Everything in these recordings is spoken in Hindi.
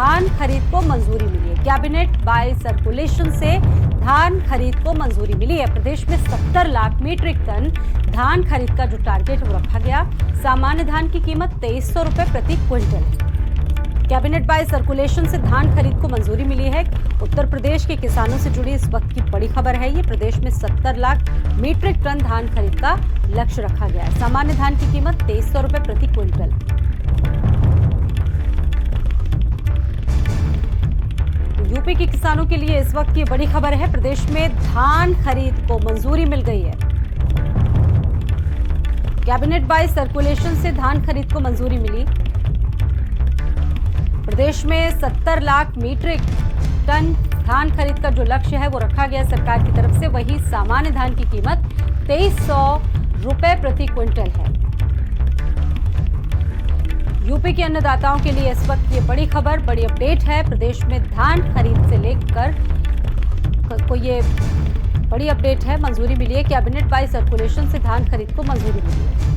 धान खरीद को मंजूरी मिली है। कैबिनेट बाय सर्कुलेशन से धान खरीद को मंजूरी मिली है। प्रदेश में 70 लाख मीट्रिक टन धान खरीद का जो टारगेट वो रखा गया। सामान्य धान की कीमत 2300 रुपए प्रति क्विंटल है। कैबिनेट बाय सर्कुलेशन से धान खरीद को मंजूरी मिली है। उत्तर प्रदेश के किसानों से जुड़ी इस वक्त की बड़ी खबर है। ये प्रदेश में 70 लाख मीट्रिक टन धान खरीद का लक्ष्य रखा गया है। सामान्य धान की कीमत 2300 रुपए प्रति क्विंटल। यूपी के किसानों के लिए इस वक्त की बड़ी खबर है। प्रदेश में धान खरीद को मंजूरी मिल गई है। कैबिनेट बाय सर्कुलेशन से धान खरीद को मंजूरी मिली। प्रदेश में 70 लाख मीट्रिक टन धान खरीद का जो लक्ष्य है वो रखा गया सरकार की तरफ से। वही सामान्य धान की कीमत 2300 रुपए प्रति क्विंटल है। यूपी के अन्नदाताओं के लिए इस वक्त ये बड़ी खबर, बड़ी अपडेट है। प्रदेश में धान खरीद से लेकर को ये बड़ी अपडेट है। मंजूरी मिली है। कैबिनेट बाय सर्कुलेशन से धान खरीद को मंजूरी मिली है।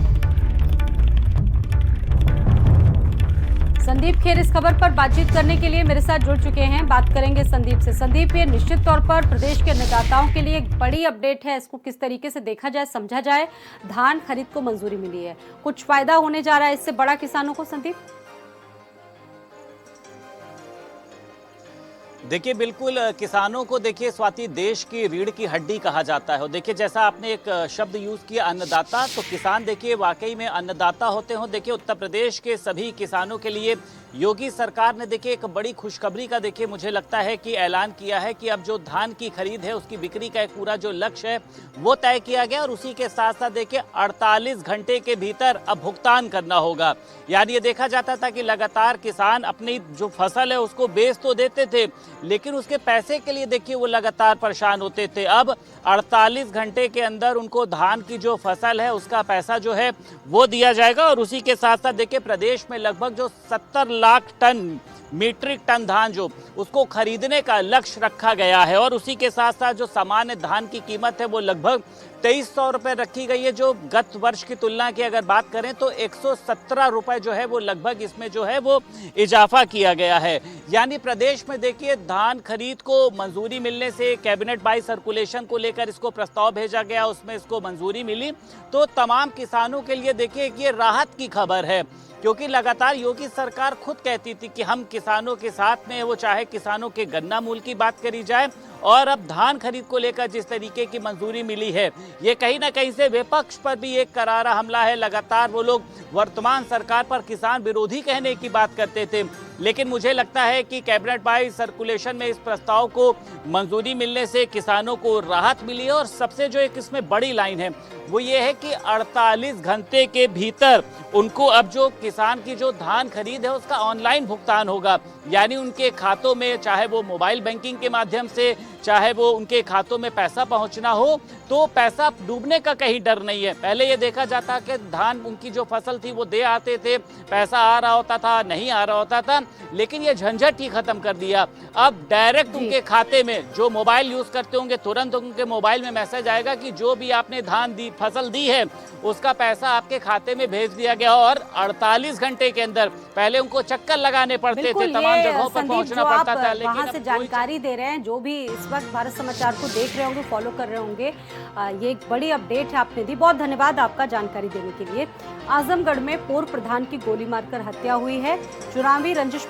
संदीप खेर इस खबर पर बातचीत करने के लिए मेरे साथ जुड़ चुके हैं। बात करेंगे संदीप से। संदीप, ये निश्चित तौर पर प्रदेश के अन्नदाताओं के लिए एक बड़ी अपडेट है। इसको किस तरीके से देखा जाए, समझा जाए? धान खरीद को मंजूरी मिली है, कुछ फायदा होने जा रहा है इससे बड़ा किसानों को? संदीप, देखिए बिल्कुल किसानों को देखिए स्वाति देश की रीढ़ की हड्डी कहा जाता है। देखिए जैसा आपने एक शब्द यूज किया अन्नदाता, तो किसान देखिए वाकई में अन्नदाता होते हो। देखिए उत्तर प्रदेश के सभी किसानों के लिए योगी सरकार ने देखिए एक बड़ी खुशखबरी का देखिए मुझे लगता है कि ऐलान किया है कि अब जो धान की खरीद है उसकी बिक्री का एक पूरा जो लक्ष्य है वो तय किया गया। और उसी के साथ साथ देखिए 48 घंटे के भीतर अब भुगतान करना होगा। यानी ये देखा जाता था कि लगातार किसान अपनी जो फसल है उसको बेच तो देते थे, लेकिन उसके पैसे के लिए देखिए वो लगातार परेशान होते थे। अब 48 घंटे के अंदर उनको धान की जो फसल है उसका पैसा जो है वो दिया जाएगा। और उसी के साथ साथ देखिए प्रदेश में लगभग जो 70 लाख टन मीट्रिक टन धान जो उसको खरीदने का लक्ष्य रखा गया है। और उसी के साथ साथ जो सामान्य धान की कीमत है वो लगभग 2300 रुपए रखी गई है। जो गत वर्ष की तुलना की अगर बात करें तो 117 रुपए जो है वो लगभग इसमें जो है वो इजाफा किया गया है। यानी प्रदेश में देखिए धान खरीद को मंजूरी मिलने से कैबिनेट बाय सर्कुलेशन को लेकर इसको प्रस्ताव भेजा गया, उसमें इसको मंजूरी मिली, तो तमाम किसानों के लिए देखिए ये राहत की खबर है। क्योंकि लगातार योगी सरकार खुद कहती थी कि हम किसानों के साथ में, वो चाहे किसानों के गन्ना मूल्य की बात करी जाए और अब धान खरीद को लेकर जिस तरीके की मंजूरी मिली है ये कहीं ना कहीं से विपक्ष पर भी एक करारा हमला है। लगातार वो लोग वर्तमान सरकार पर किसान विरोधी कहने की बात करते थे, लेकिन मुझे लगता है कि कैबिनेट बाय सर्कुलेशन में इस प्रस्ताव को मंजूरी मिलने से किसानों को राहत मिली है। और सबसे जो एक इसमें बड़ी लाइन है वो ये है कि 48 घंटे के भीतर उनको अब जो किसान की जो धान खरीद है उसका ऑनलाइन भुगतान होगा। यानी उनके खातों में, चाहे वो मोबाइल बैंकिंग के माध्यम से, चाहे वो उनके खातों में पैसा पहुंचना हो, तो पैसा डूबने का कहीं डर नहीं है। पहले ये देखा जाता कि धान उनकी जो फसल थी वो दे आते थे, पैसा आ रहा होता था, नहीं आ रहा होता था, लेकिन ये झंझट ही खत्म कर दिया। अब डायरेक्ट उनके खाते में, जो मोबाइल यूज करते होंगे, तुरंत उनके मोबाइल में मैसेज आएगा कि जो भी आपने धान दी, फसल दी है, उसका पैसा आपके खाते में भेज दिया गया। और 48 घंटे के अंदर, पहले उनको चक्कर लगाने पड़ते थे, तमाम जगहों पर पहुंचना पड़ता था, लेकिन वहां से जानकारी दे रहे हैं जो भी इस वक्त भारत समाचार को देख रहे होंगे, फॉलो कर रहे होंगे। ये एक बड़ी अपडेट है आपने दी। बहुत धन्यवाद आपका जानकारी देने के लिए। आजमगढ़ में पूर्व प्रधान की गोली मारकर हत्या हुई है। चुनावी रंजिश